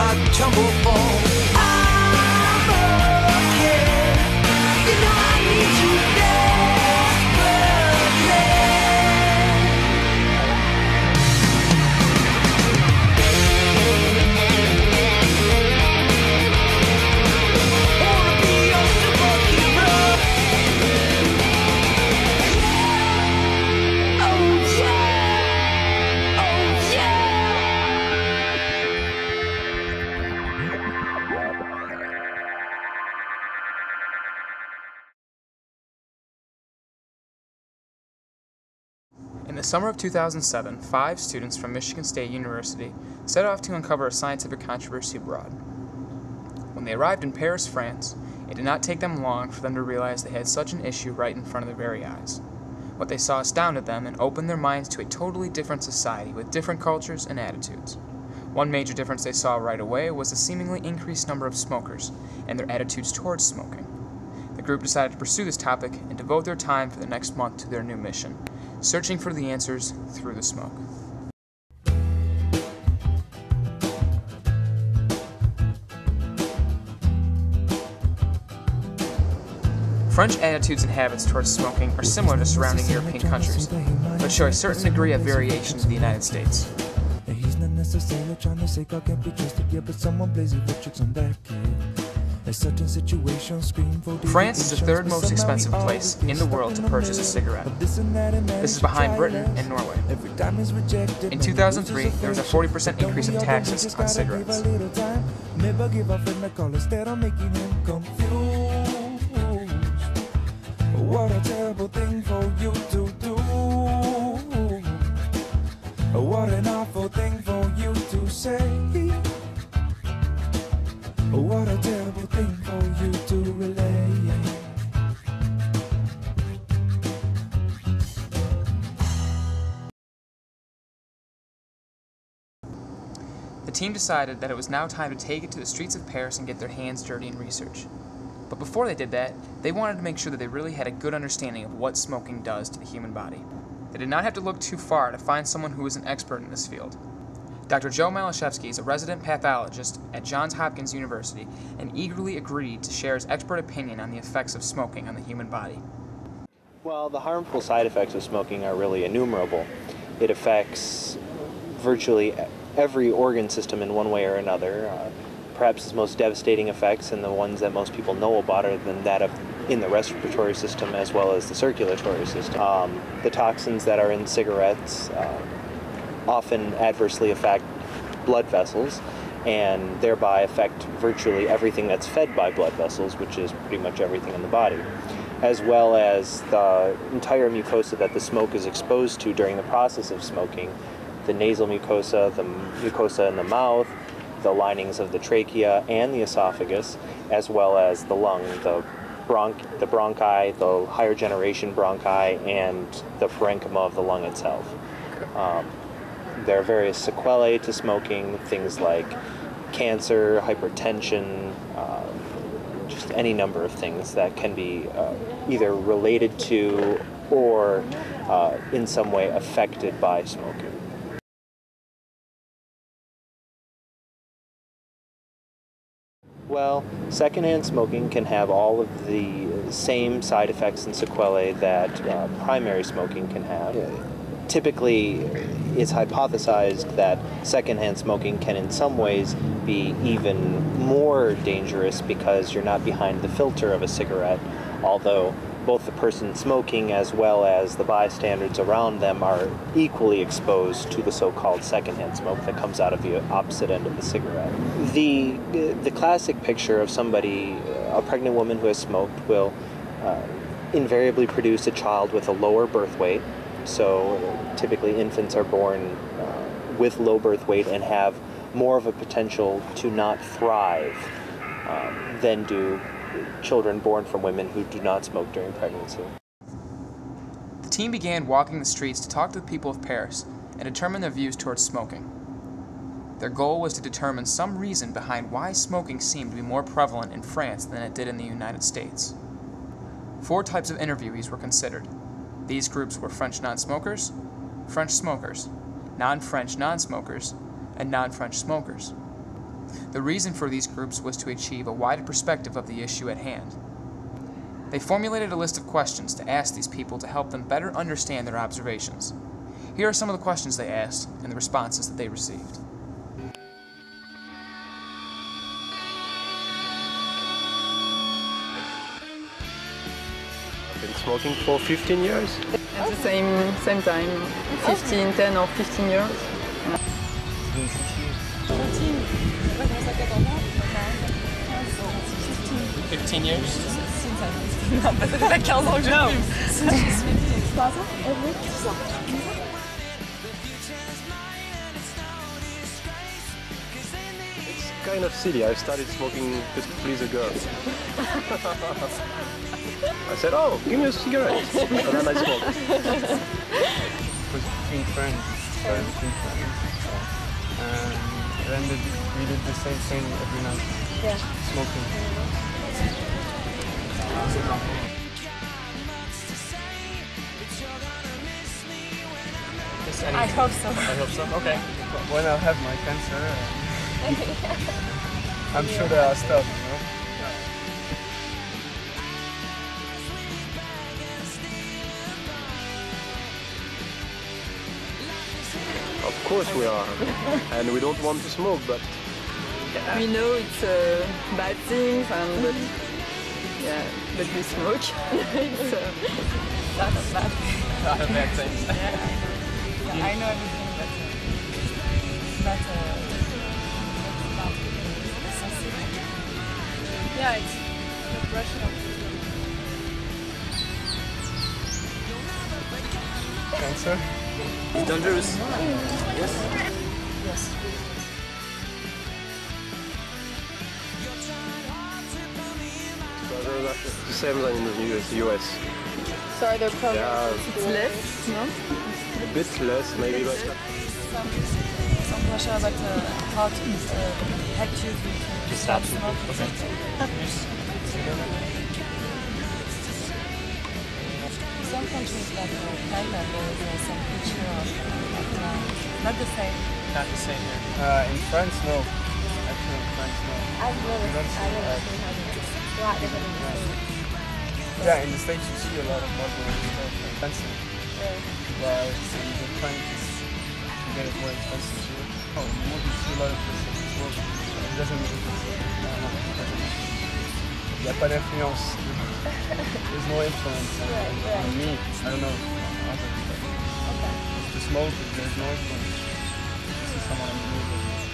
I tumble fall. I'm okay. You know I need you desperately. Wanna be your superhero. Oh yeah. Oh yeah. In the summer of 2007, 5 students from Michigan State University set off to uncover a scientific controversy abroad. When they arrived in Paris, France, it did not take them long for them to realize they had such an issue right in front of their very eyes. What they saw astounded them and opened their minds to a totally different society with different cultures and attitudes. One major difference they saw right away was the seemingly increased number of smokers and their attitudes towards smoking. The group decided to pursue this topic and devote their time for the next month to their new mission, searching for the answers through the smoke. French attitudes and habits towards smoking are similar to surrounding European countries, but show a certain degree of variation to the United States. France is the third most expensive place in the world to purchase a cigarette. This is behind Britain and Norway. In 2003, there was a 40% increase in taxes on cigarettes. What a terrible thing for you to do. What an awful thing for you to say. What a terrible thing for you to relay. The team decided that it was now time to take it to the streets of Paris and get their hands dirty in research. But before they did that, they wanted to make sure that they really had a good understanding of what smoking does to the human body. They did not have to look too far to find someone who was an expert in this field. Dr. Joe Malashevsky is a resident pathologist at Johns Hopkins University and eagerly agreed to share his expert opinion on the effects of smoking on the human body. Well, the harmful side effects of smoking are really innumerable. It affects virtually every organ system in one way or another. Perhaps its most devastating effects, and the ones that most people know about, are than that of in the respiratory system as well as the circulatory system. The toxins that are in cigarettes often adversely affect blood vessels and thereby affect virtually everything that's fed by blood vessels, which is pretty much everything in the body, as well as the entire mucosa that the smoke is exposed to during the process of smoking, the nasal mucosa, the mucosa in the mouth, the linings of the trachea and the esophagus, as well as the lung, the bronchi, the higher generation bronchi, and the parenchyma of the lung itself. There are various sequelae to smoking, things like cancer, hypertension, just any number of things that can be either related to or in some way affected by smoking. Well, secondhand smoking can have all of the same side effects and sequelae that primary smoking can have. Typically, it's hypothesized that secondhand smoking can in some ways be even more dangerous because you're not behind the filter of a cigarette, although both the person smoking as well as the bystanders around them are equally exposed to the so-called secondhand smoke that comes out of the opposite end of the cigarette. The classic picture of somebody, a pregnant woman who has smoked, will invariably produce a child with a lower birth weight. So typically infants are born with low birth weight and have more of a potential to not thrive than do children born from women who do not smoke during pregnancy. The team began walking the streets to talk to the people of Paris and determine their views towards smoking. Their goal was to determine some reason behind why smoking seemed to be more prevalent in France than it did in the United States. 4 types of interviewees were considered. These groups were French non-smokers, French smokers, non-French non-smokers, and non-French smokers. The reason for these groups was to achieve a wider perspective of the issue at hand. They formulated a list of questions to ask these people to help them better understand their observations. Here are some of the questions they asked and the responses that they received. Been smoking for 15 years. At the same time, 10 or 15 years. 15 years? Non, ça fait pas 15 ans que je fume. It's kind of silly. I started smoking just to please a girl. I said, "Oh, give me a cigarette," and then I smoked. It was between friends. And then we did the same thing every night. Yeah. Smoking. I hope so. I hope so. Okay. When I have my cancer, I'm sure there are stuff, you know. Of course we are, and we don't want to smoke, but We know it's a bad thing, but we smoke. It's Not a bad thing. Not a bad thing. I know everything, but it's not about sensitive. Yeah, it's the pressure of Cancer? it's dangerous. Yes. yes. The same than in the US. So are there problems? Yeah, less, no? a bit less maybe, but Some pressure, but how to help you to stop smoking. Some countries like Thailand, there is some picture of not the same. Not the same here. In France, no. Actually, in France, no. I've never seen how it's a lot different in the States. Yeah, in the States you see a lot of Muslim stuff expensive. But in the countries you get it more expensive here. Oh, you see a lot of this as well. It doesn't make sense. Il n'y a pas d'influence. There's no influence on me. I don't know. To smoke, there's no influence. This is someone I'm with.